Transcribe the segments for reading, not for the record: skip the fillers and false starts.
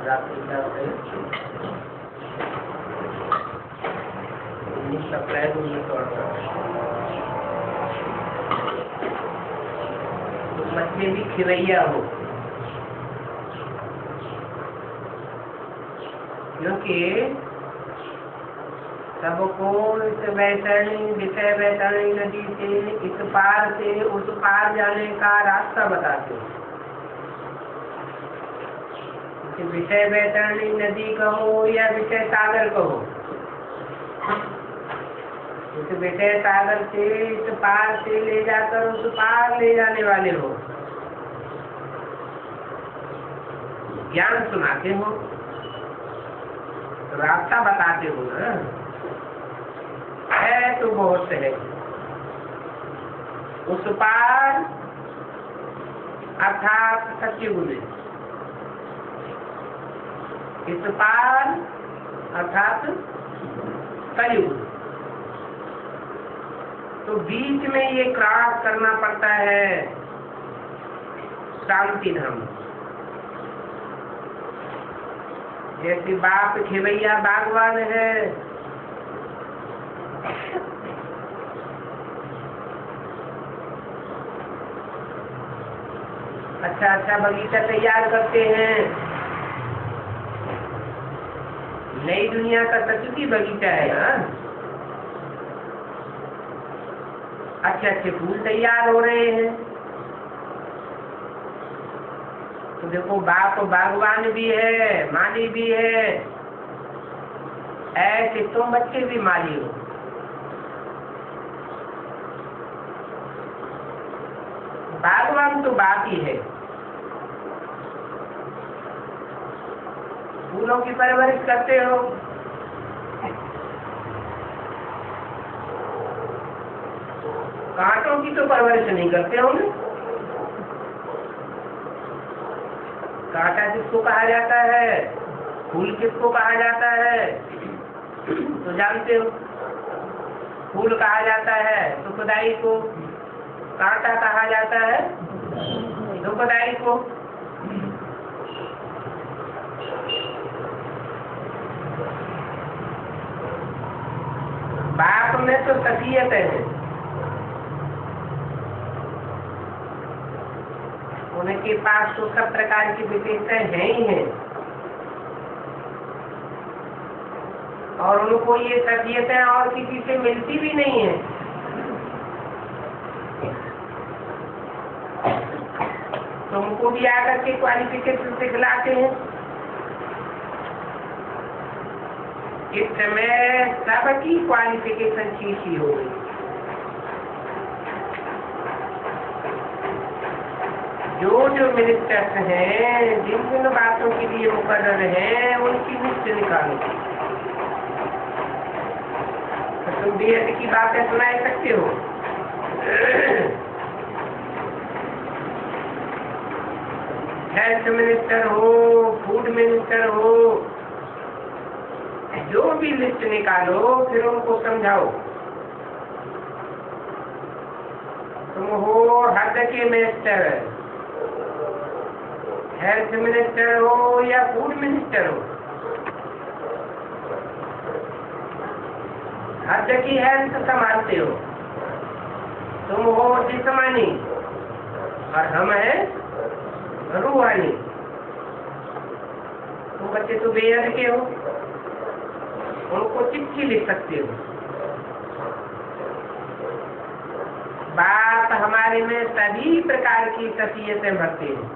रात्रि का 19 अप्रैल 1968। तो बच्चे भी खिलैया हो, क्योंकि सबको इस विषय वैतरणी नदी से इस पार से उस पार जाने का रास्ता बताते हैं। विषय वैतरणी नदी कहो या विषय सागर कहो, इस विषय सागर से इस पार से ले जाकर उस पार ले जाने वाले हो, ज्ञान सुनाते हो, रास्ता बताते हो ना। है तो बहुत है। उस पार अर्थात सत्युग में, इस पार अर्थात कलयुग। तो बीच में ये क्रॉस करना पड़ता है शांति धाम। जैसे बाप खेवैया बागवान है, अच्छा बगीचा तैयार करते हैं। नई दुनिया का सचुकी बगीचा है यहाँ। अच्छे फूल तैयार हो रहे हैं। तो देखो बाप बागवान भी है, माली भी है, ऐसे तुम बच्चे भी माली हो। बागवान तो बाप ही है। फूलों की परवरिश करते हो, कांटों की तो परवरिश नहीं करते होंगे। कांटा किसको कहा जाता है, फूल किसको कहा जाता है तो जानते हो। फूल कहा जाता है सुखदाई को, कांटा कहा जाता है दुखदाई को। बाप में तो सतियत है, उनके पास तो सब प्रकार की विशेषताएं हैं ही हैं, और उनको ये सतियतें और किसी से मिलती भी नहीं है। तुमको भी आकर के क्वालिफिकेशन सिखलाते हैं। इस समय सबकी क्वालिफिकेशन शीशी हो गई। जो मिनिस्टर्स हैं, जिन जिन बातों के लिए मुकर्रर हैं, उनकी लिस्ट निकालो। तो तुम बीएड की बातें सुना सकते हो। हेल्थ मिनिस्टर हो, फूड मिनिस्टर हो, जो भी लिस्ट निकालो, फिर उनको समझाओ। तुम हो हद के मिनिस्टर, हेल्थ मिनिस्टर हो या फूड मिनिस्टर हो, हद की हेल्थ संभालते हो। तुम हो जिस्मानी और हम हैं रूहानी। तुम बच्चे तो बेहद के हो, उनको चिट्ठी लिख सकते हो। बाप हमारे में सभी प्रकार की शख्सियतें भरते हैं।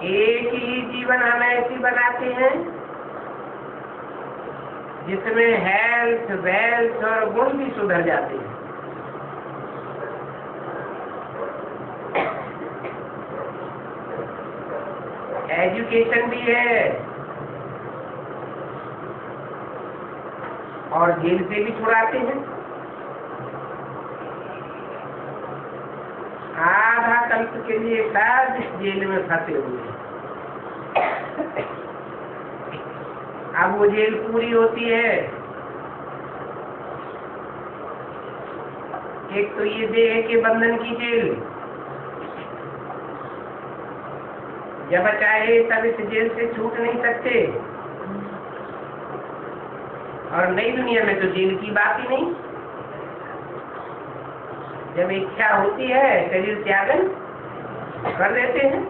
एक ही जीवन हम ऐसी बनाते हैं जिसमें हेल्थ, वेल्थ और गुण भी सुधर जाते हैं। एजुकेशन भी है और जेल से भी छुड़ाते हैं। आधा कल्प के लिए सब जेल में फंसे हुए हैं। अब वो जेल पूरी होती है एक तो ये देह के बंधन की जेल, जब चाहे तब इस जेल से छूट नहीं सकते, और नई दुनिया में तो जेल की बात ही नहीं। जब इच्छा होती है शरीर त्यागन कर देते हैं,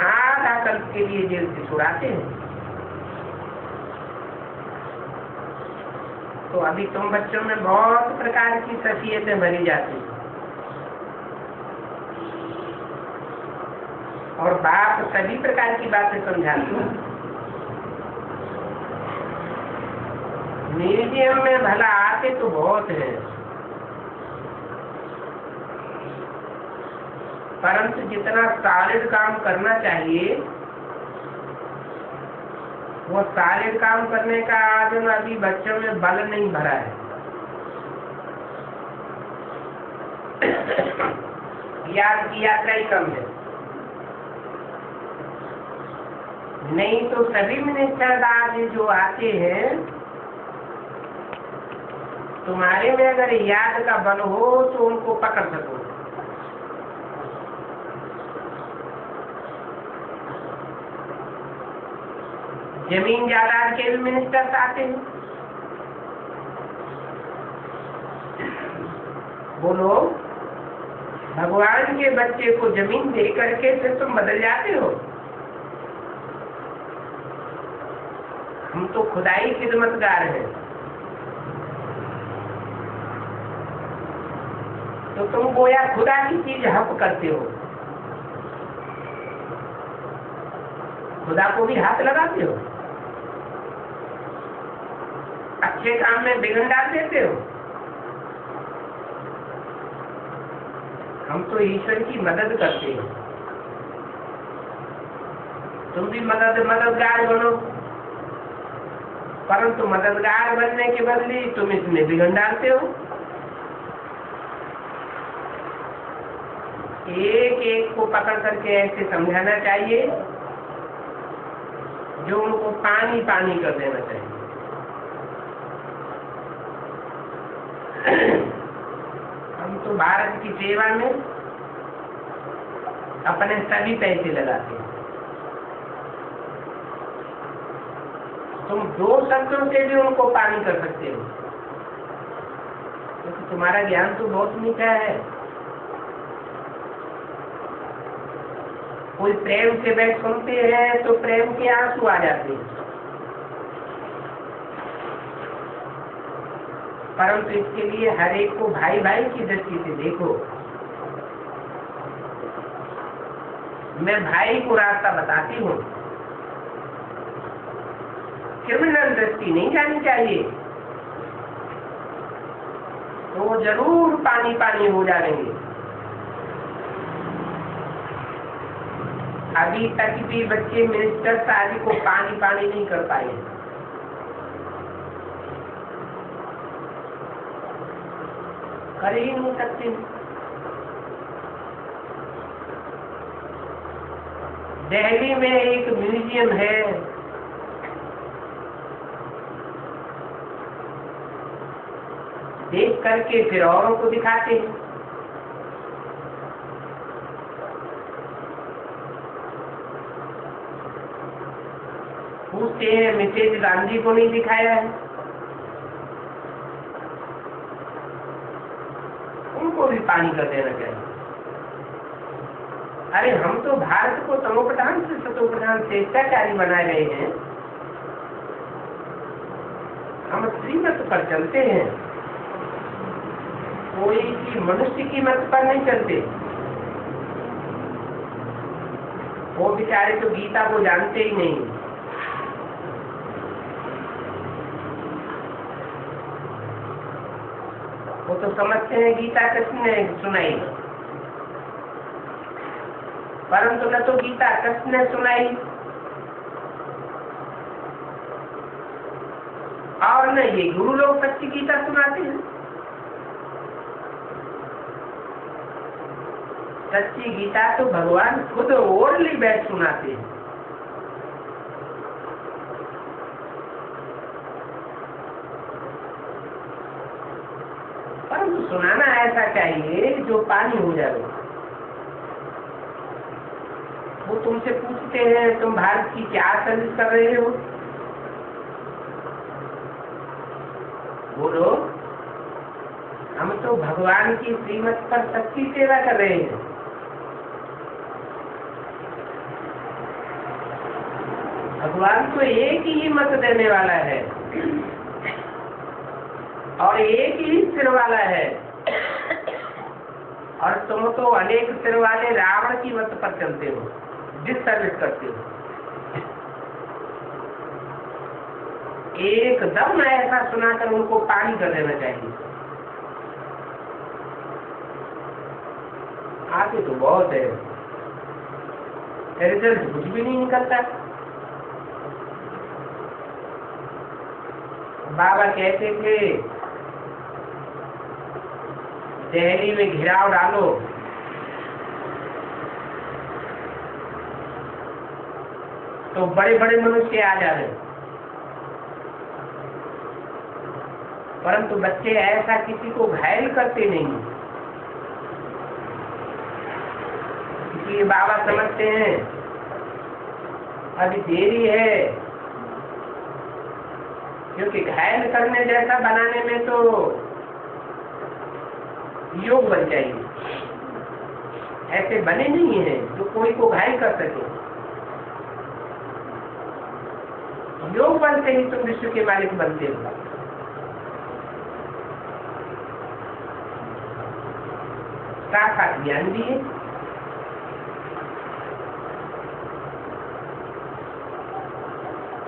आधा कल्प के लिए जेल से छुड़ाते हैं। तो अभी तुम बच्चों में बहुत प्रकार की शख्सियतें भरी जाती हैं, और बाप सभी प्रकार की बातें समझाते हैं। म्यूजियम में भला आते तो बहुत है, परंतु जितना सॉलिड काम करना चाहिए वो सॉलिड काम करने का आज अभी बच्चों में बल नहीं भरा है। ज्ञान की यात्रा ही कम है। नहीं तो सभी मिनिस्टर आज जो आते हैं, तुम्हारे में अगर याद का बल हो तो उनको पकड़ सको। जमीन जायदाद के भी मिनिस्टर्स आते हैं, बोलो भगवान के बच्चे को जमीन दे करके फिर तुम बदल जाते हो। हम तो खुदाई खिदमतगार हैं, तो तुम गोया खुदा की चीज हप करते हो, खुदा को भी हाथ लगाते हो, अच्छे काम में विघ्न डाल देते हो। हम तो ईश्वर की मदद करते हैं, तुम भी मददगार बनो, परंतु मददगार बनने के बदले तुम इसमें विघ्न डालते हो। एक एक को पकड़ करके ऐसे समझाना चाहिए जो उनको पानी पानी कर देना चाहिए। हम तो भारत की सेवा में अपने सभी पैसे लगाते हैं। तुम 2 शब्दों से भी उनको पानी कर सकते हो, क्योंकि तुम्हारा ज्ञान तो बहुत मीठा है। कोई प्रेम से बैठ सुनते हैं तो प्रेम के आंसू आ जाते हैं, परंतु इसके लिए हर एक को भाई भाई की दृष्टि से देखो। मैं भाई को रास्ता बताती हूँ, क्रिमिनल दृष्टि नहीं जानी चाहिए, तो वो जरूर पानी पानी हो जाएंगे। अभी तक भी बच्चे मिनिस्टर शादी को पानी पानी नहीं कर पाए। कर ही नहीं सकते। दिल्ली में एक म्यूजियम है, देख करके फिर औरों को दिखाते हैं। पूछते हैं मिसेज गांधी को नहीं दिखाया है, उनको भी पानी कर देना चाहिए। अरे हम तो भारत को तमोप्रधान से सतोप्रधान स्वेच्छाचारी बना रहे हैं, हम श्रीमत पर चलते हैं, कोई की मनुष्य की मत पर नहीं चलते। वो बेचारे तो गीता को जानते ही नहीं। वो तो समझते हैं गीता किसने सुनाई, परंतु न तो गीता किसने सुनाई और न ये गुरु लोग सच्ची गीता सुनाते हैं। सच्ची गीता तो भगवान खुद ओरली बैठ सुनाते हैं। चाहिए जो पानी हो जाए। वो तुमसे पूछते हैं तुम भारत की क्या सर्विस कर रहे हो, बोलो हम तो भगवान की श्रीमत पर सच्ची सेवा कर रहे हैं। भगवान तो एक ही मत देने वाला है और एक ही सिर वाला है, और तुम तो अनेक सिर वाले रावण की मत पर चलते हो, डिसर्विस करते हो। एकदम ऐसा सुनाकर उनको पानी कर देना चाहिए। आगे तो बहुत है, रिजल्ट कुछ भी नहीं निकलता। बाबा कहते थे दिल्ली में घेराव डालो, तो बड़े बड़े मनुष्य आ जाते, परंतु बच्चे ऐसा किसी को घायल करते नहीं। इसलिए बाबा समझते हैं अभी देरी है, क्योंकि घायल करने जैसा बनाने में तो योग बन जाएगी। ऐसे बने नहीं है जो कोई को घायल कर सके। योग बल से ही तुम विश्व के मालिक बनते हो। साथ ज्ञान दिए,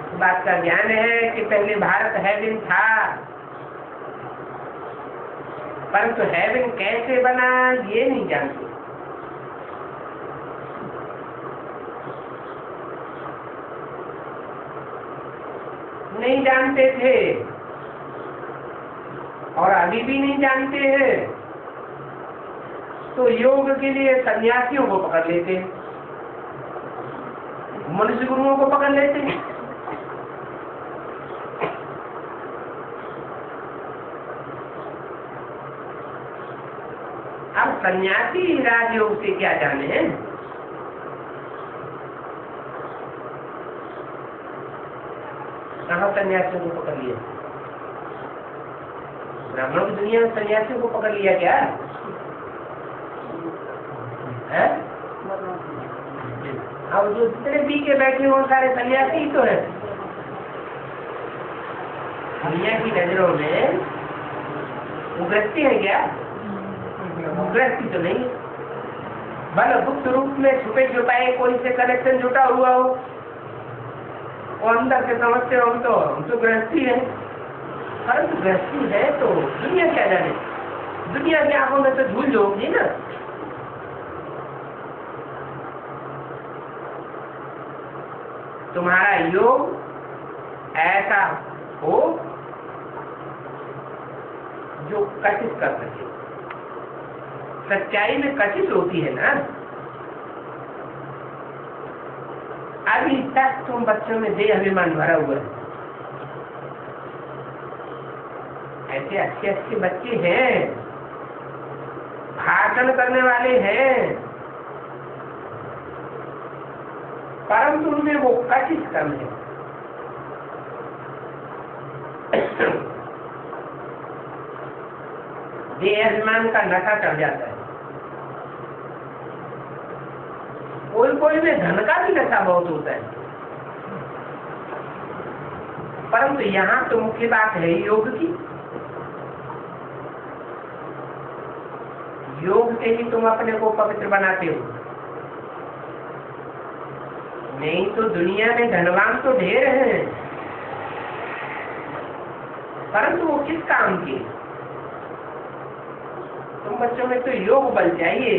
इस बात का ज्ञान है कि पहले भारत हेवन था, परंतु हेवन कैसे बना ये नहीं जानते। नहीं जानते थे और अभी भी नहीं जानते हैं, तो योग के लिए सन्यासियों को पकड़ लेते हैं, मनुष्य गुरुओं को पकड़ लेते हैं। अब सन्यासी राजयोग से क्या जाने हैं। कहाँ सन्यासियों को पकड़ लिया? ब्राह्मणों की दुनिया में सन्यासियों को पकड़ लिया क्या है? अब जो जितने पी के बैठे हो सारे सन्यासी तो है। दुनिया की नजरों में वो गृहस्थी है क्या? गृहस्थी तो नहीं। भले गुप्त रूप में छुपे छुपाए कोई से कनेक्शन जुटा हुआ हो, और अंदर से समझते हो हम तो गृहस्थी है। परंतु गृहस्थी है तो दुनिया क्या जाने, दुनिया की आंखों में तो झूल होगी ना। तुम्हारा योग ऐसा हो जो कशिश कर सके। सच्चाई में कशिश होती है ना। अभी तक तुम बच्चों में देह अभिमान भरा हुआ है। ऐसे अच्छे अच्छे बच्चे हैं, भाषण करने वाले हैं, परंतु उनमें वो कशिश कम है। देह अभिमान का नशा चढ़ जाता है। कोई कोई में धन का भी नशा बहुत होता है, परंतु यहाँ तो मुख्य बात है योग की। योग से ही तुम अपने को पवित्र बनाते हो। नहीं तो दुनिया में धनवान तो ढेर हैं, परंतु वो किस काम के? तुम बच्चों में तो योग बल चाहिए,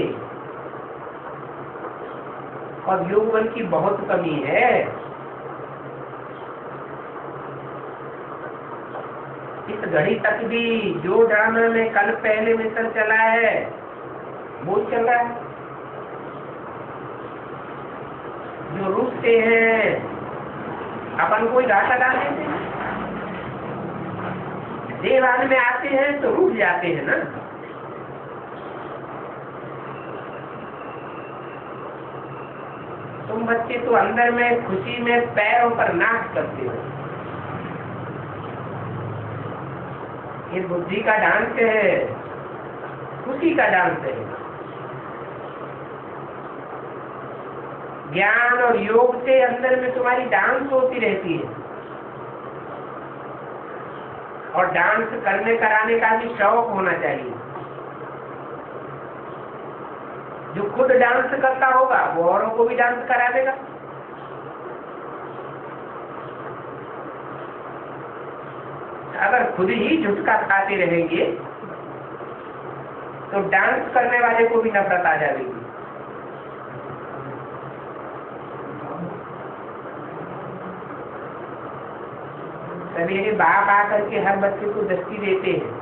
और योग बल की बहुत कमी है। इस घड़ी तक भी जो ड्रामा में कल पहले मिशन चला है वो चल रहा है। जो रुकते हैं अपन कोई घाटा डाल देते हैं, देवान में आते हैं तो रुक जाते हैं ना। तुम बच्चे तो अंदर में खुशी में पैरों पर नाच करते हो। ये बुद्धि का डांस है, खुशी का डांस है। ज्ञान और योग से अंदर में तुम्हारी डांस होती रहती है, और डांस करने कराने का भी शौक होना चाहिए। जो खुद डांस करता होगा वो औरों को भी डांस करा देगा। अगर खुद ही झुटका खाते रहेंगे तो डांस करने वाले को भी नफरत आ जाएगी। सवेरे बाप आकर के हर बच्चे को दस्ती देते हैं।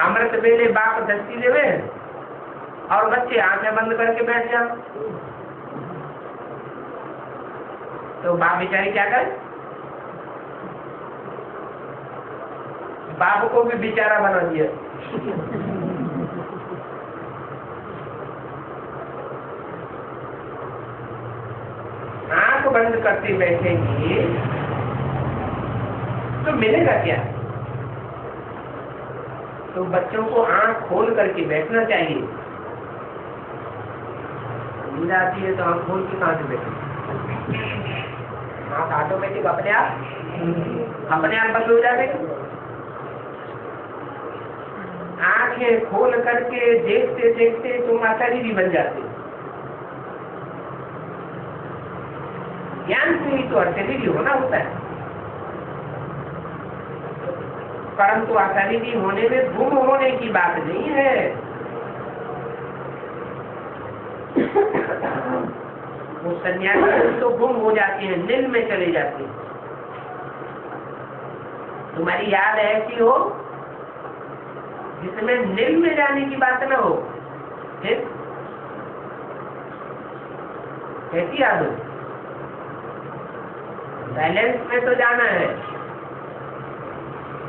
अमृत वेले बाप दस्ती देवे और बच्चे आंखें बंद करके बैठ जाओ, तो बाप बेचारे क्या करे? बाप को भी बेचारा बना दिया। आंख बंद करते बैठेंगे तो मिलेगा क्या? तो बच्चों को आंख खोल करके बैठना चाहिए। नींद आती है तो आंख खोल के कहां से बैठे? आंख ऑटोमेटिक अपने आप बंद हो जाएगी। आंखें खोल करके देखते देखते तुम अशरीरी बन जाते हो। ज्ञान से ही तो अशरीरी होना होता है, परंतु अशरीरी होने में गुम होने की बात नहीं है। वो सन्यासी तो गुम हो जाते हैं, नील में चले जाते हैं। तुम्हारी याद ऐसी हो जिसमें नील में जाने की बात न हो, फिर कैसी याद हो? बैलेंस में तो जाना है,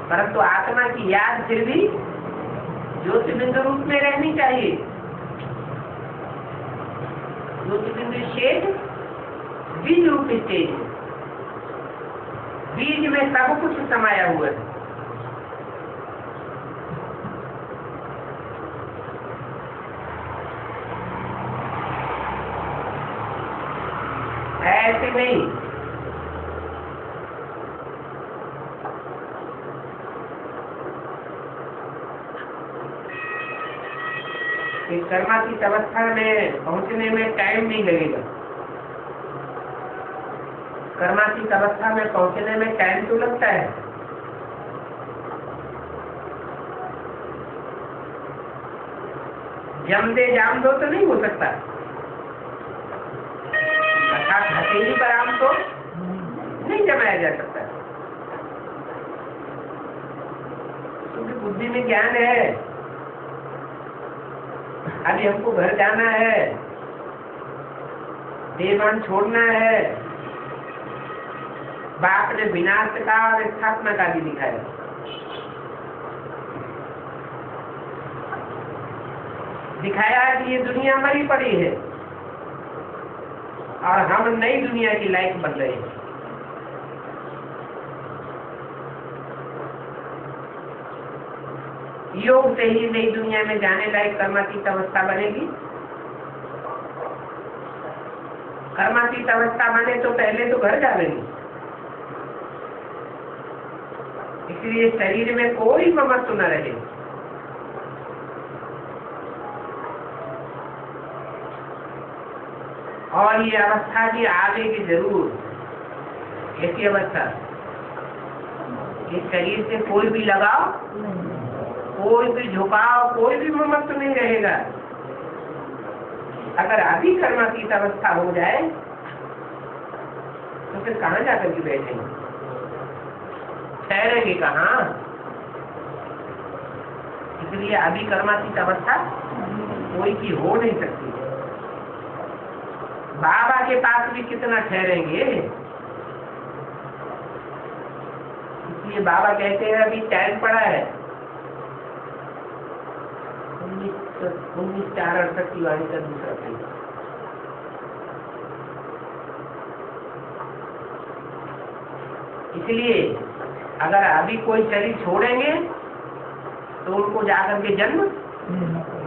परंतु आत्मा की याद फिर भी ज्योतिबिंदु रूप में रहनी चाहिए। ज्योतिबिंदु शेष बीज रूप स्टेज है। बीज में सब कुछ समाया हुआ है। ऐसे नहीं, कर्मातीत अवस्था में पहुंचने में टाइम नहीं लगेगा। कर्मातीत अवस्था में पहुंचने में टाइम तो लगता है। जम दे जाम दो तो नहीं हो सकता, अर्थात हथेली पर आम तो नहीं जमाया जा सकता। क्योंकि बुद्धि में ज्ञान है। अभी हमको घर जाना है, देवान छोड़ना है। बाप ने विनाश का और स्थापना का भी दिखाया। दिखाया कि ये दुनिया मरी पड़ी है और हम नई दुनिया की लाइफ बन रहे हैं। योग से ही नई दुनिया में जाने लायक कर्मातीत अवस्था बनेगी। कर्मातीत अवस्था बने तो पहले तो घर जाएंगे। इसलिए शरीर में कोई ममत्व न रहे। और ये अवस्था भी आवेगी जरूर। ऐसी अवस्था इस शरीर से कोई भी लगाव, कोई भी झुकाव, कोई भी ममत्व नहीं रहेगा। अगर अभी कर्मातीत अवस्था हो जाए तो फिर कहाँ जाकर के बैठेंगे? ठहरेंगे कहाँ? इसलिए अभी कर्मातीत अवस्था कोई की हो नहीं सकती। बाबा के पास भी कितना ठहरेंगे? इसलिए बाबा कहते हैं अभी टाइम पड़ा है। तो 19/4/68 की वाणी का दूसरा पेज। इसलिए अगर अभी कोई शरीर छोड़ेंगे तो उनको जाकर के जन्म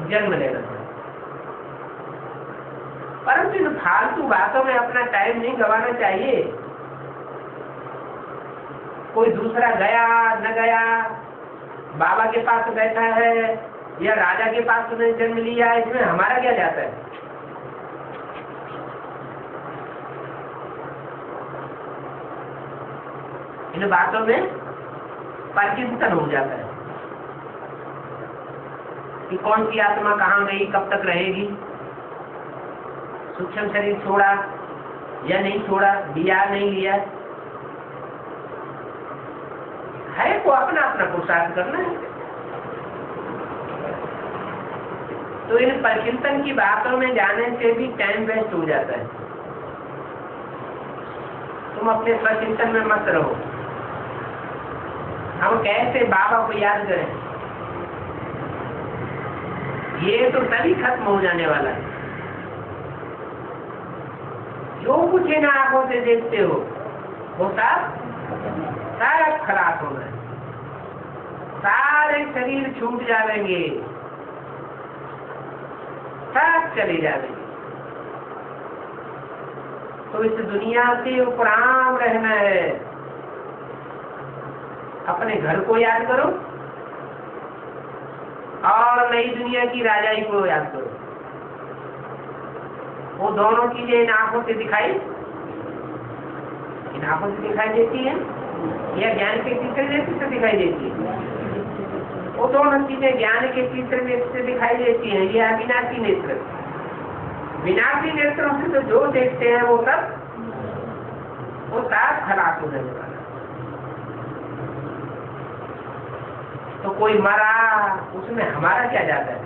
लेना पड़ेगा। परंतु इन फालतू बातों में अपना टाइम नहीं गंवाना चाहिए। कोई दूसरा गया न गया, बाबा के पास बैठा है या राजा के पास उसने जन्म लिया, इसमें हमारा क्या जाता है। इन बातों में परिचिंतन हो जाता है कि कौन सी आत्मा कहाँ गई, कब तक रहेगी, सूक्ष्म शरीर छोड़ा या नहीं छोड़ा, लिया नहीं लिया, है को अपना अपना पुरुषार्थ करना है। तो इन परिचिंतन की बातों में जाने से भी टाइम वेस्ट हो जाता है। तुम अपने स्वचिंतन में मत रहो। हम कैसे बाबा को याद करें, ये तो तभी खत्म हो जाने वाला है। जो कुछ इन आंखों से देखते हो वो सब खराब होना है। सारे शरीर छूट जाएंगे, सब चले जाएंगे। तो इस दुनिया से उपराम रहना है। अपने घर को याद करो और नई दुनिया की राजाई को याद करो। वो दोनों चीजें इन आंखों से दिखाई देती है या ज्ञान के तीसरे नेत्र से दिखाई देती है। वो दोनों चीजें ज्ञान के तीसरे नेत्र से दिखाई देती हैं। ये अविनाशी नेत्र, विनाशी नेत्रों से तो जो देखते हैं वो सब खराब हो जाने वाला। तो कोई मरा, उसमें हमारा क्या जाता है।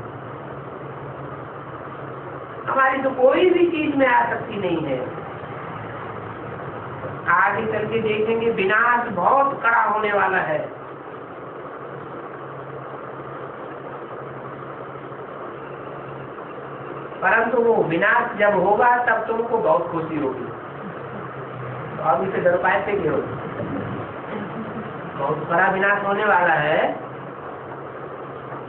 हमारी तो कोई भी चीज में आसक्ति नहीं है। आगे चल के देखेंगे विनाश बहुत कड़ा होने वाला है। परंतु वो विनाश जब होगा तब तुमको बहुत खुशी होगी। तो अभी से डर पाए थे क्यों? बहुत बड़ा विनाश होने वाला है,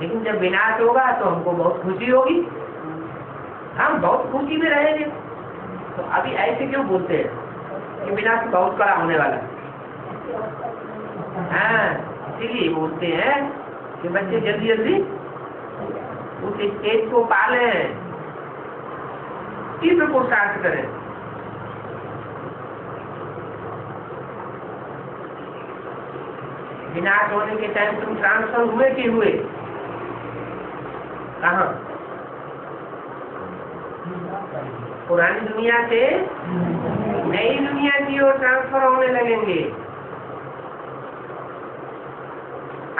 लेकिन जब विनाश होगा तो हमको बहुत खुशी होगी, हम बहुत खुशी में रहेंगे। तो अभी ऐसे क्यों बोलते हैं कि विनाश बहुत बड़ा होने वाला है? हाँ, इसीलिए बोलते हैं कि बच्चे जल्दी जल्दी उस स्टेज को पालें, तीव्र पुरुषार्थ करें। विनाश होने के टाइम तुम ट्रांसफर हुए कि हुए? कहाँ? पुरानी दुनिया से नई दुनिया की ओर ट्रांसफर होने लगेंगे।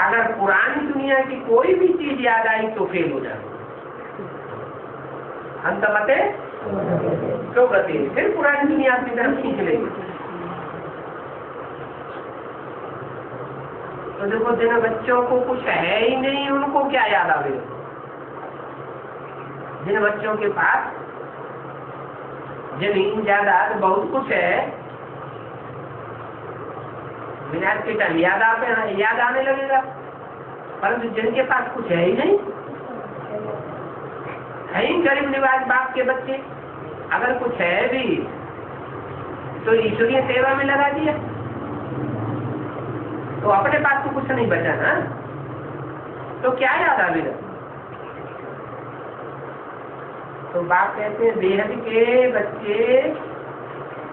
अगर पुरानी दुनिया की कोई भी चीज याद आई तो फेल हो जाए। अंतमते तो गति फिर पुरानी दुनिया की तरफ खींच लेंगे। तो देखो, जिन बच्चों को कुछ है ही नहीं उनको क्या याद आवेगा। जिन बच्चों के पास जमीन जायदाद बहुत कुछ है, विनाश के टाइम याद आने लगेगा। परंतु जिनके पास कुछ है ही नहीं, है ही गरीब निवाज बाप के बच्चे, अगर कुछ है भी तो ईश्वरीय सेवा में लगा दिया, तो अपने पास तो कुछ नहीं बचा ना, तो क्या याद आवेगा। तो बाप कहते हैं बेहद के बच्चे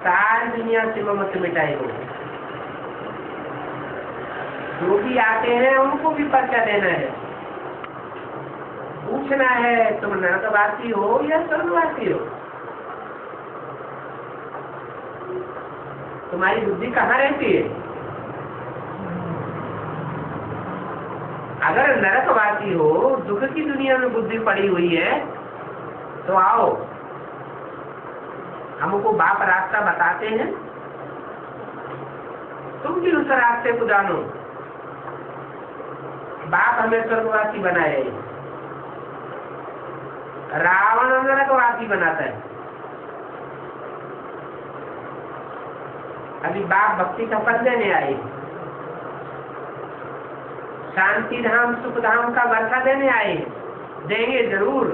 सारी दुनिया से मत मिटाए हो। जो भी आते हैं उनको भी परिचय देना है, पूछना है तुम नरकवासी हो या स्वर्गवासी हो, तुम्हारी बुद्धि कहाँ रहती है। अगर नरकवासी हो, दुख की दुनिया में बुद्धि पड़ी हुई है, तो आओ हमको बाप रास्ता बताते हैं, तुम भी उस रास्ते को जानो। बाप हमें स्वर्गवासी बनाए, रावण नरकवासी बनाता है। अभी बाप भक्ति का फल देने आए, शांति धाम सुख धाम का वर्षा देने आए, देंगे जरूर।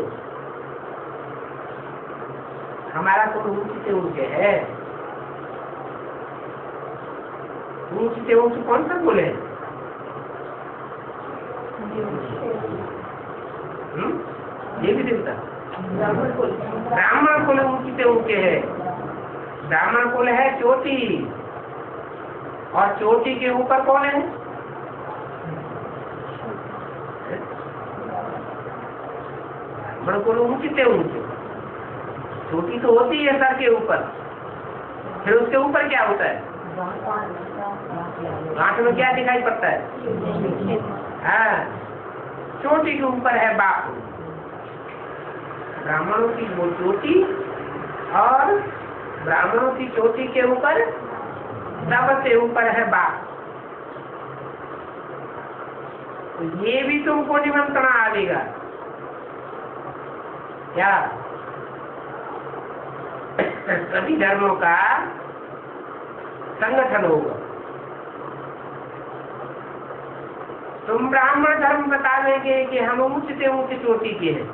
हमारा कुल ऊंच से ऊंचे है। ऊंच से ऊंच कौन सा कुल है? देवी देवता ब्राह्मण कुल ऊंच से ऊंचे है। ब्राह्मण कुल है चोटी, और चोटी के ऊपर कौन है? ब्राह्मण कुल ऊंच से ऊंचे। चोटी तो होती है सर के ऊपर, फिर उसके ऊपर क्या होता है? आंख में क्या दिखाई पड़ता है? हाँ, चोटी के ऊपर है बाप। ब्राह्मणों की वो चोटी, और ब्राह्मणों की चोटी के ऊपर सबसे ऊपर है बाप। तो ये भी तुमको निमंत्रण आएगा क्या? सभी धर्मों का संगठन होगा। तुम ब्राह्मण धर्म बता देंगे कि हम ऊंच से ऊंच चोटी के हैं,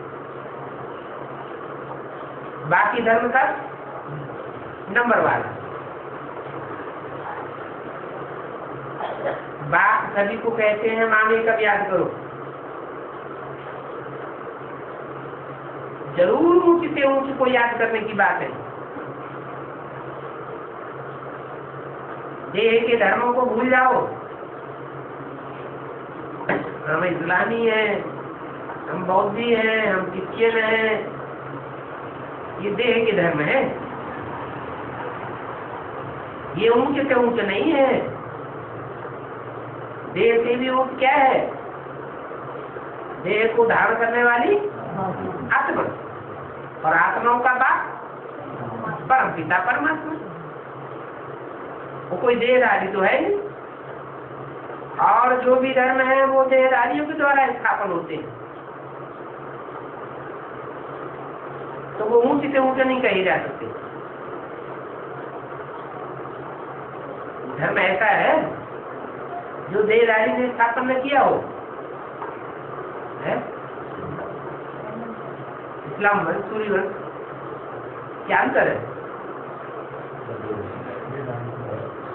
बाकी धर्म का नंबर वाला। बाप सभी को कहते हैं मामे कब याद करो, जरूर ऊंच से ऊंच को याद करने की बात है। देह के धर्मों को भूल जाओ। हम इस्लामी हैं, हम बौद्धी हैं, हम क्रिश्चियन हैं, ये देह के धर्म है। ये ऊंच से ऊंच नहीं है। देह से भी ऊंच क्या है? देह को धारण करने वाली आत्मा, और आत्माओं का बाप परम पिता परमात्मा। वो कोई देहधारी तो है नहीं, और जो भी धर्म है वो देहधारियों के द्वारा स्थापन होते हैं। तो वो ऊंच से ऊंचे नहीं कहे जा सकते। धर्म ऐसा है जो देहधारी ने स्थापन न किया हो। है? इस्लाम वंश, सूर्य वंश, क्या अंतर है?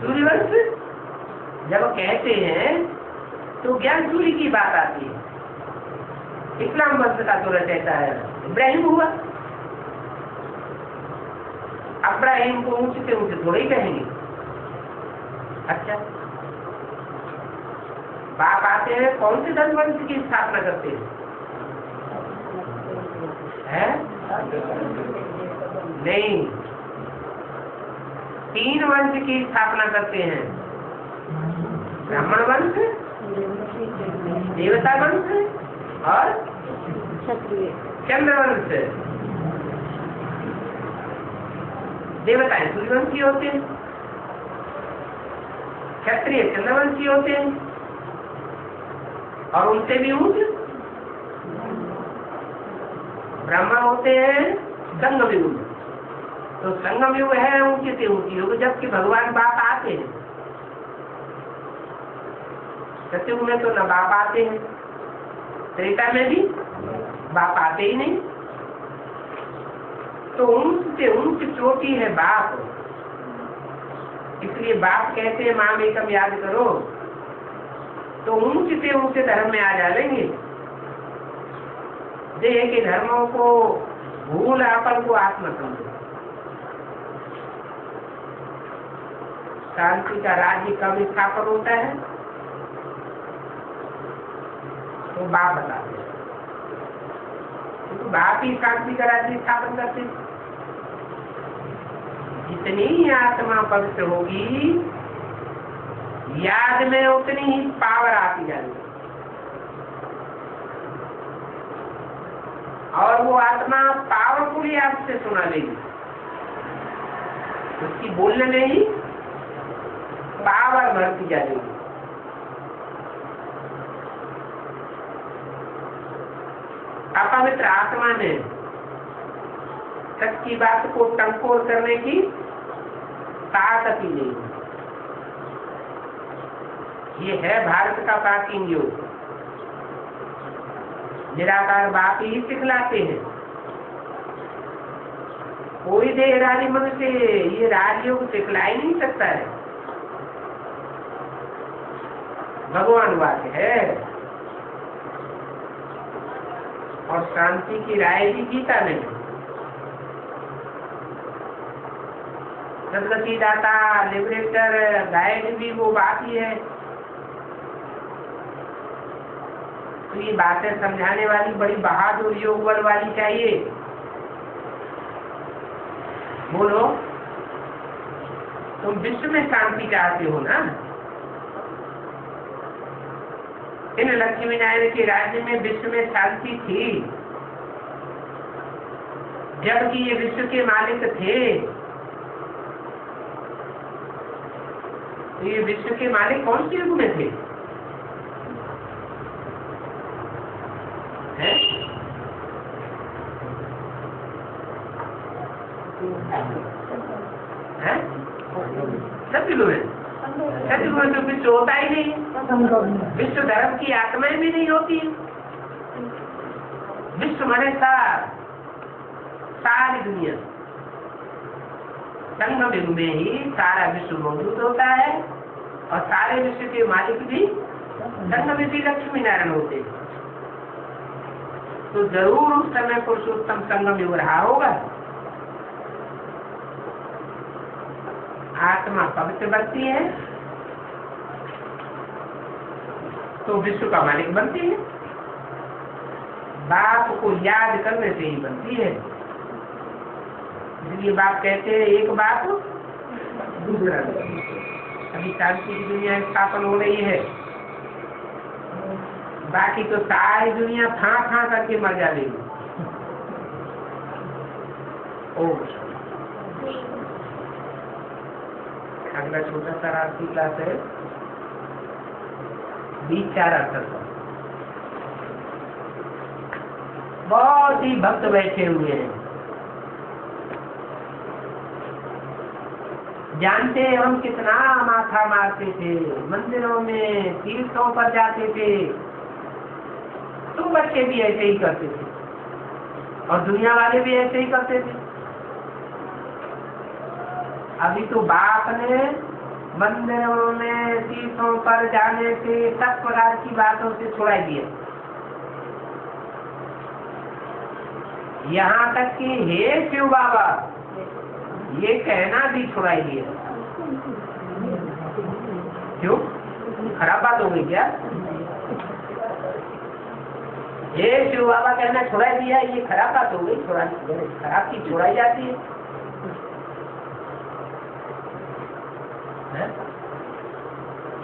सूर्य वंश जब कहते हैं तो ज्ञान सूर्य की बात आती है। इस्लाम वंश का तो रहता है इब्राहिम हुआ। इब्राहिम को ऊंचे से ऊंचे थोड़े ही कहेंगे। अच्छा, बाप आते हैं कौन से धर्म वंश की स्थापना करते हैं? नहीं, 3 वंश की स्थापना करते हैं। ब्राह्मण वंश, देवता वंश और चंद्रवंश। देवताएं सूर्यवंशी होते हैं, क्षत्रिय चंद्रवंशी होते हैं, और उनसे भी ऊंच ब्राह्मण होते हैं संगम युग। तो संगम युग है ऊंचे से ऊंची युग, जबकि भगवान बाप आते हैं। सतयुग में तो न बाप आते हैं, त्रेता में भी बाप आते ही नहीं। तो ऊंच से ऊंच चोटी है बाप। इसलिए बाप कहते हैं माम एकम याद करो, तो ऊंच से ऊंचे धर्म में आ जाएंगे। देह के धर्मों को भूल अपन को आत्मा समझो। शांति का राज्य कब स्थापन होता है? तो बाप बताते हैं, तो बाप ही शांति का राज्य स्थापन करते हैं। जितनी आत्मा पवित्र होगी, याद में उतनी ही पावर आती जाएगी, और वो आत्मा पावरफुली आपसे सुना लेगी। उसकी बोलने में ही पावर बढ़ती जाएगी। अपवित्र आत्मा ने सच की बात को टंकोर करने की ताकत ही नहीं। ये है भारत का प्राचीन योग। निराकार बात ही सिखलाते हैं। कोई देहरानी मनुष्य ये राजयोग सिखला ही नहीं सकता है। भगवान वाक्य है और शांति की राय भी गीता में। सदगति दाता, लिबरेटर, गाइड भी वो बात ही है। तो ये बातें समझाने वाली बड़ी बहादुर योग बल वाली चाहिए। बोलो, तुम विश्व में शांति चाहते हो ना? इन लक्ष्मी नारायण के राज्य में विश्व में शांति थी, जबकि ये विश्व के मालिक थे। तो ये विश्व के मालिक कौन से युग में थे? सतयुग में। सतयुग में तो विश्व होता ही नहीं है। विश्व धर्म की आत्माएं भी नहीं होती। विश्व माने सारी दुनिया। संगम युग में ही सारा विश्व मौजूद होता है और सारे विश्व के मालिक भी संगम युगी लक्ष्मी नारायण होते। तो जरूर उस समय पुरुषोत्तम संगम युग रहा होगा। आत्मा पवित्र बनती है तो विश्व का मालिक बनती है। बाप को याद करने से ही बनती है। इसलिए बाप कहते हैं एक बाप दूसरा। अभी शांति की दुनिया स्थापन हो रही है, बाकी तो सारी दुनिया फां करके मर जाएगी। अगला छोटा सा राशि क्लास है 20/4/78। बहुत ही भक्त बैठे हुए हैं। जानते हैं हम कितना माथा मारते थे, मंदिरों में तीर्थों पर जाते थे। तुम बच्चे भी ऐसे ही करते थे और दुनिया वाले भी ऐसे ही करते थे। अभी तो बाप ने मंदिरों में तीर्थों पर जाने से सब प्रकार की बातों से छुड़ा दिया। यहाँ तक कि हे शिव बाबा ये कहना भी छुड़ा दिया। क्यों? खराब बात हो गई क्या? हे शिव बाबा कहना छुड़ा दिया, ये खराब बात हो गई। खराब चीज छुड़ाई जाती है।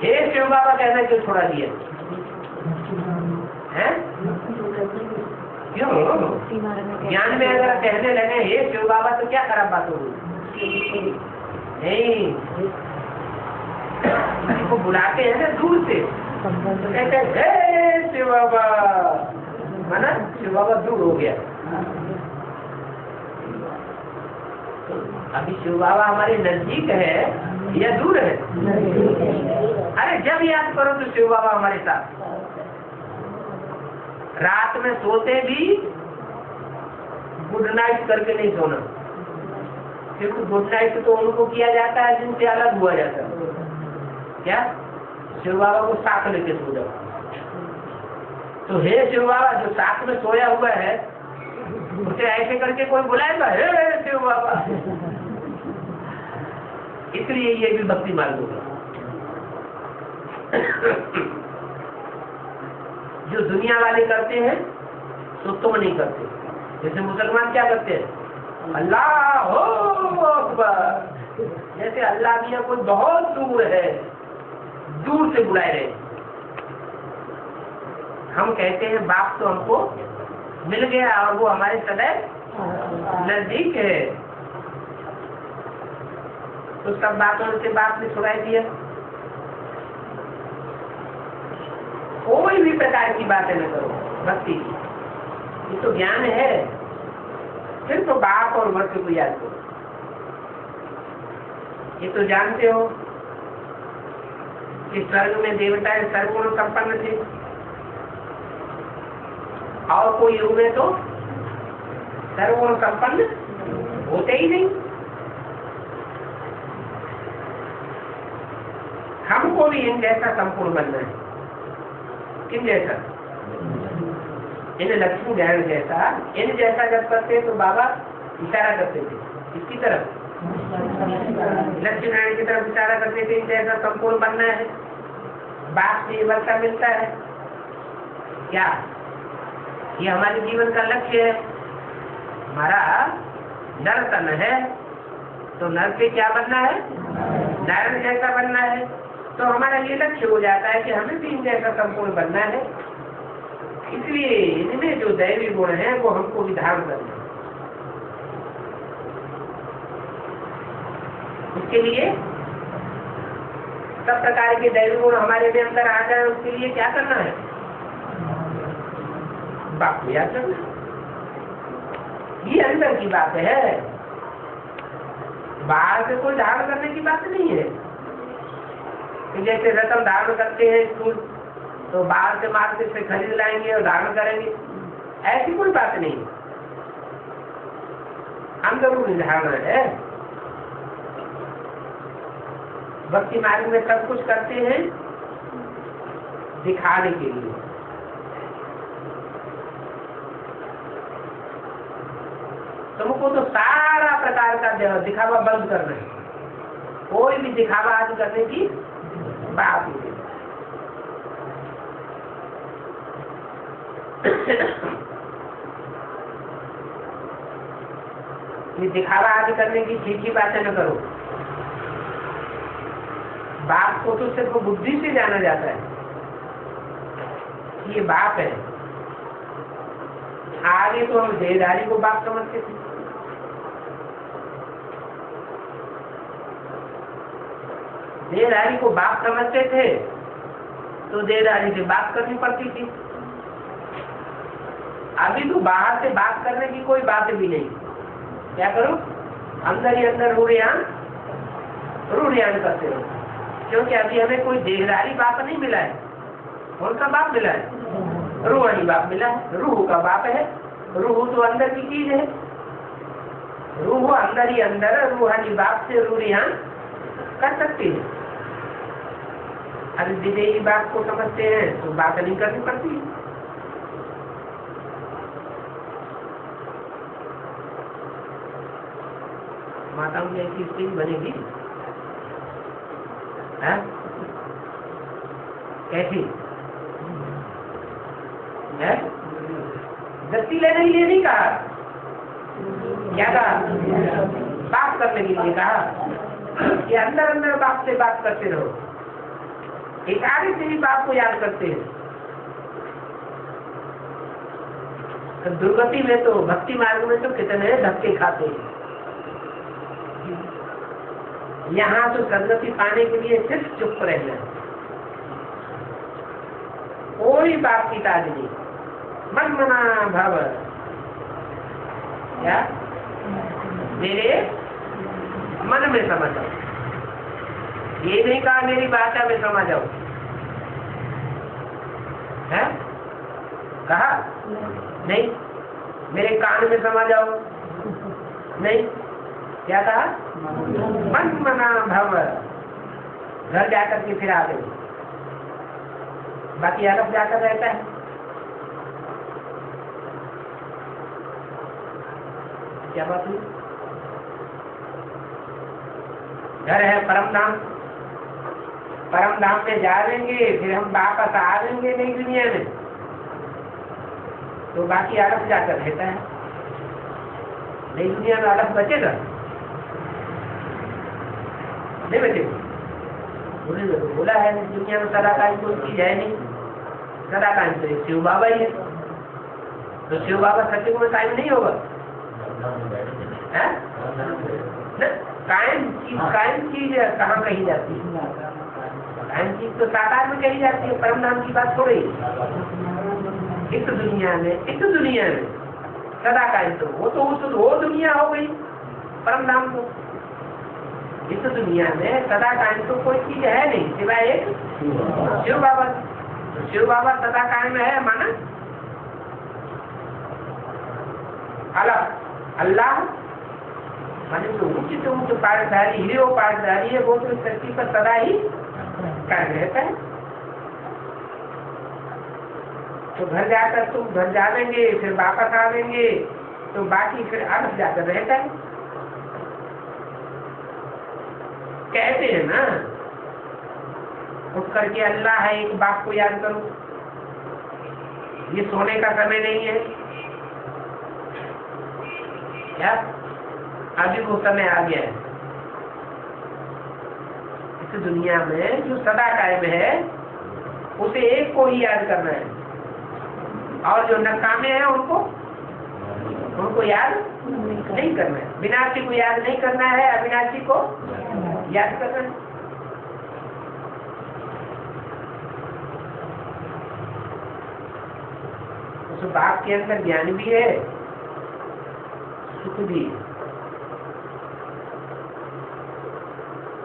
हे शिव बाबा कहना क्यों छोड़ा दिया है? क्यों? ज्ञान में अगर कहने लगे हे शिव बाबा तो क्या खराब बात होगी? नहीं, किसी को बुलाते हैं ना दूर से तो कहते हैं हे शिव बाबा, माना शिव बाबा दूर हो गया। अभी शिव बाबा हमारे नजदीक है या दूर है? अरे जब याद करो तो शिव बाबा हमारे साथ। रात में सोते भी गुड नाइट करके नहीं सोना। सिर्फ गुड नाइट तो उनको किया जाता है जिनसे अलग हुआ जाता है। क्या? शिव बाबा को साथ लेके सो जाओ। तो हे शिव बाबा जो साथ में सोया हुआ है उसे ऐसे करके कोई बुलाएगा हे शिव बाबा। इसलिए ये भी भक्ति मार्ग होगा। जो दुनिया वाले करते हैं तो तुम नहीं करते। जैसे मुसलमान क्या करते हैं? अल्लाह अकबर। जैसे अल्लाह भी कोई बहुत दूर है, दूर से बुलाए रहे। हम कहते हैं बाप तो हमको मिल गया और वो हमारे सदैव नजदीक है। तो सब बातों से बाप ने छुड़ाई दिया। कोई भी प्रकार की बातें न करो भक्ति की। ये तो ज्ञान है। फिर तो बाप और मर्त्य को याद करो। ये तो जानते हो कि स्वर्ग में देवताएं सर्वगुण संपन्न थे, और कोई युग में तो सर्वगुण संपन्न होते ही नहीं। हमको भी इन जैसा संपूर्ण बनना है। किन जैसा? इन लक्ष्मी नारायण जैसा। इन जैसा जब करते तो बाबा इशारा करते थे इसकी तरफ, लक्ष्मी नारायण की तरफ इशारा करते थे, इन जैसा संपूर्ण बनना है। बाप से ये वर्षा मिलता है क्या? ये हमारे जीवन का लक्ष्य है। हमारा नर तन है तो नर से क्या बनना है? नारायण जैसा बनना है। तो हमारा ये लक्ष्य हो जाता है कि हमें भी इन जैसा संपूर्ण बनना है। इसलिए इनमें जो दैवी गुण है वो हमको भी धारण करना है। उसके लिए सब प्रकार के दैवी गुण हमारे में अंदर आ जाए, उसके लिए क्या करना है? बाप को याद करना। ये अंदर की बात है, बाहर से कोई धारण करने की बात नहीं है। तो जैसे रतन धारण करते हैं स्कूल, तो बाहर से मार्केट से खरीद लाएंगे और धारण करेंगे, ऐसी कोई बात नहीं। अंदरूनी धारणा है। भक्ति मार्ग में सब कुछ करते हैं दिखाने के लिए। तुमको तो सारा प्रकार का दिखावा बंद करना है। कोई भी दिखावा आज करने की बात नहीं। ये दिखावा आदि करने की ठीक ही बातें न करो। बाप को तो सिर्फ बुद्धि से जाना जाता है, ये बाप है। आगे तो हम देहधारी को बाप समझते थे। देहधारी को बाप समझते थे तो देहधारी से बात करनी पड़ती थी। अभी तो बाहर से बात करने की कोई बात भी नहीं। क्या करो? अंदर ही अंदर रूढ़ियान करते रहो, क्योंकि अभी हमें कोई देहधारी बाप नहीं मिला है। कौन सा बाप मिला है? रूहानी बाप मिला है। रूह का बाप है। रूह तो अंदर की चीज है। रूह अंदर ही अंदर रूहानी बाप से रूढ़ियान कर सकती है। अरे विदेही बाप को समझते हैं तो बात नहीं करनी पड़ती। माताओं की ऐसी स्थिति बनेगी है? कैसी है? दस्ती लेने के लिए नहीं कहा, क्या कहा? बात करने के लिए कहा कि अंदर अंदर बाप से बात करते रहो। एक आगे से ही बाप को याद करते हैं। तो दुर्गति में तो भक्ति मार्ग में तो कितने धक्के खाते हैं। यहाँ तो सदगति पाने के लिए सिर्फ चुप रहना है, कोई बात की ताज नहीं। मन मना भव, क्या मेरे मन में समझ आओ। ये नहीं कहा मेरी भाषा में समझ आओ, है? कहा नहीं। मेरे कान में समझ आओ, नहीं। क्या कहा? मन मना भव। घर जाकर के फिर आ गए, बाकी अलग जाकर रहता है। क्या बात हुई? घर है परम धाम, परम धाम में जा लेंगे, फिर हम वापस आ लेंगे नई दुनिया में, तो बाकी अलग जाकर रहता है। नई दुनिया में अलग बचेगा नहीं? बचेगा। तो बोला है दुनिया में सदाकाल कोई चीज है नहीं। सदाकाल तो एक शिव बाबा ही है। तो शिव बाबा सत्युग में कायम नहीं होगा। कायम चीज कहाँ कही जाती है? कायम चीज तो साकार में कही जाती है। परम नाम की बात थोड़ी। इस दुनिया में सदा कायम तो वो दुनिया हो गई परम धाम। तो इस दुनिया में सदा कायम तो कोई चीज है नहीं सिवाय एक शिव बाबा। तो शिव बाबा सदा कायम है माना। अल्लाह माने जो उच्च पाठधारी हीरो पाठधारी है वो तो धरती पर सदा ही कायम रहता है। तो घर जाकर तुम घर जाएंगे फिर वापस आवेंगे तो बाकी फिर अर्थ जाकर रहता है। कहते हैं ना उठ करके अल्लाह है एक बाप को याद करो, ये सोने का समय नहीं है क्या? अभी वो समय आ गया है। इस दुनिया में जो सदा कायम है उसे एक को ही याद करना है और जो नकामे हैं उनको याद नहीं करना है। विनाशी को याद नहीं करना है, अविनाशी को याद करना है। उस बाप के अंदर ज्ञान भी है, सुख भी।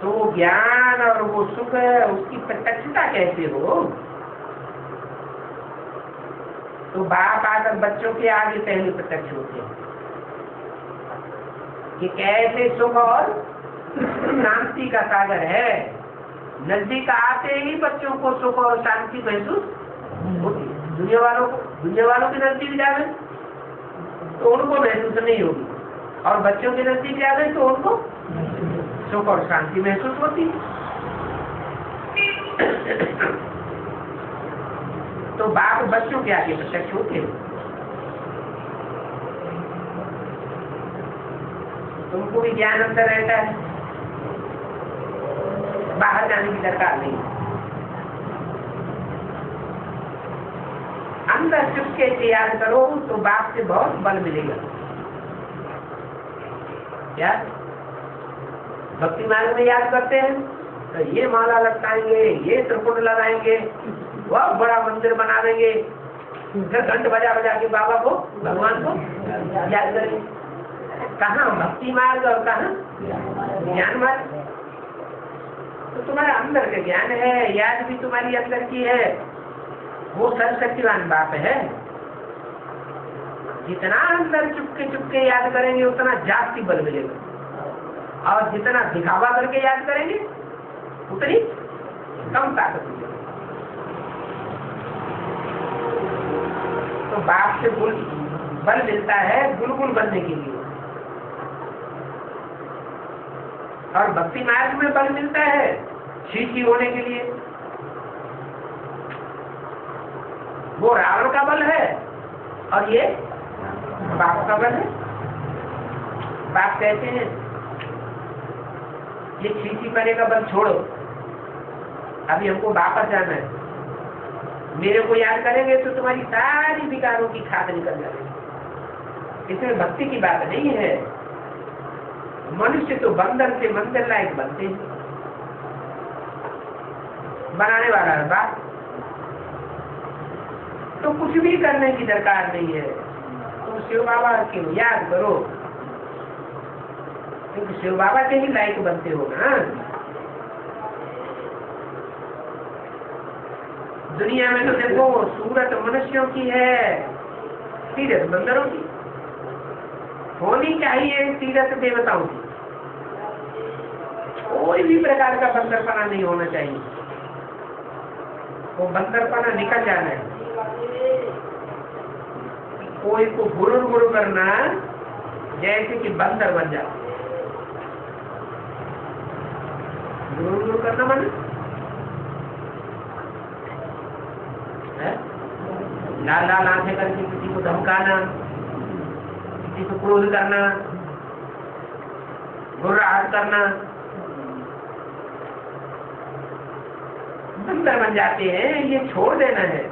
तो वो ज्ञान और वो सुख उसकी प्रत्यक्षता कैसे हो? तो बाप आकर बच्चों के आगे पहले प्रत्यक्ष होते हैं कि कैसे सुख और शांति का सागर है। नजदीक आते ही बच्चों को सुख और शांति महसूस होती है। दुनिया वालों के नजदीक जावे तो उनको महसूस नहीं होगी और बच्चों के नजदीक जावे तो उनको सुख और शांति महसूस होती है। तो बाप बच्चों के आगे प्रत्यक्ष होते हैं। तुमको भी ज्ञान अंदर रहता है, बाहर जाने की दरकार नहीं। अंदर चुपके से याद करो तो बाप से बहुत बल मिलेगा। क्या भक्ति मार्ग में याद करते हैं तो ये माला लटकाएंगे, ये त्रिपुट लगाएंगे, वह बड़ा मंदिर बना देंगे, फिर घंट बजा बजा के बाबा को भगवान को याद करेंगे। कहाँ भक्ति मार्ग और कहाँ ज्ञान मार्ग? तो तुम्हारे अंदर का ज्ञान है, याद भी तुम्हारी अंदर की है, वो सर्वशक्तिवान बाप है। जितना अंदर चुपके चुपके याद करेंगे उतना जास्ती बल मिलेगा और जितना दिखावा करके याद करेंगे उतनी कम ताकत मिलेगी। तो बाप से बल मिलता है बुलबुल बनने के लिए और भक्ति मार्ग में बल मिलता है शीशी होने के लिए। वो रावण का बल है और ये बाप का बल है। बाप कहते हैं ये शीशी पने का बल छोड़ो, अभी हमको वापस जाना है। मेरे को याद करेंगे तो तुम्हारी सारी विकारों की खाद निकल जाएगी। इसमें भक्ति की बात नहीं है। मनुष्य तो बंदर से मंदिर लायक बनते हैं, बनाने वाला है बाप। तो कुछ भी करने की दरकार नहीं है। तुम शिव बाबा के याद करो क्योंकि शिव बाबा के ही लायक बनते हो ना। दुनिया में तो देखो सूरत मनुष्यों की है, तीरथ बंदरों की होनी चाहिए, तीरथ देवताओं की। कोई भी प्रकार का बंदरपना नहीं होना चाहिए। वो बंदरपना निकल जाना है। कोई को गुरु करना जैसे कि बंदर बन जाए। गुरु करना माने लाल लाल आंखें करके किसी को धमकाना, किसी को क्रोध करना, गुर्राहट करना, बंदर बन जाते हैं। ये छोड़ देना है।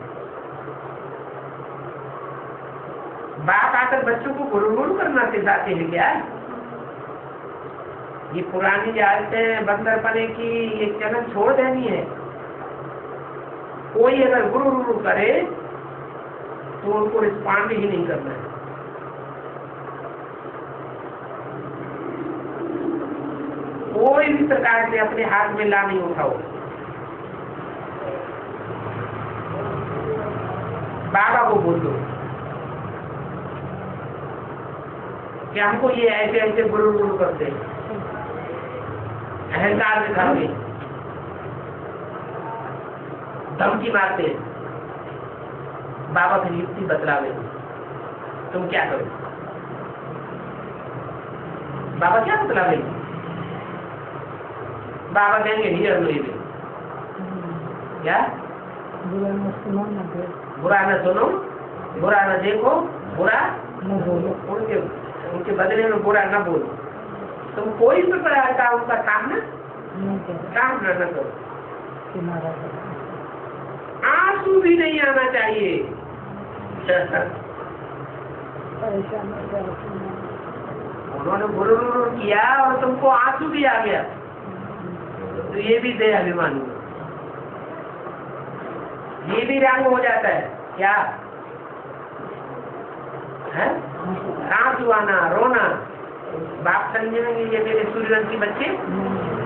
बाप आकर बच्चों को गुरु करना सिखाते हैं क्या? ये पुरानी जो आदतें बंदरपने की ये चलन छोड़ देनी है। कोई अगर गुरु करे तो उनको रिस्पॉन्ड ही नहीं करना है। कोई भी प्रकार से अपने हाथ में ला नहीं उठाओ। बाबा को बोलो कि हमको ये ऐसे ऐसे गुरु करते, अहंकार दिखाते, धमकी मारते। बाबा फिर युक्ति बतलावे, तुम क्या करो? बाबा क्या बतलावे? बाबा कहेंगे हियर ले ले। क्या? बुरा न सुनो, बुरा न देखो, बुरा न बोलो। उनके बदले में बुरा न बोलो। तुम कोई भी प्रकार का उनका सामना न करो। आंसू भी नहीं आना चाहिए। उन्होंने गुरु किया और तुमको आंसू भी आ गया, तो ये भी दे अभिमानी, ये भी रंग हो जाता है। क्या है? आंसू आना, रोना। बाप समझेंगे ये मेरे सूर्यवंशी बच्चे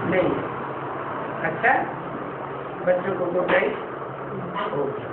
नहीं। अच्छा, बच्चों को गुड नाइट। ओके।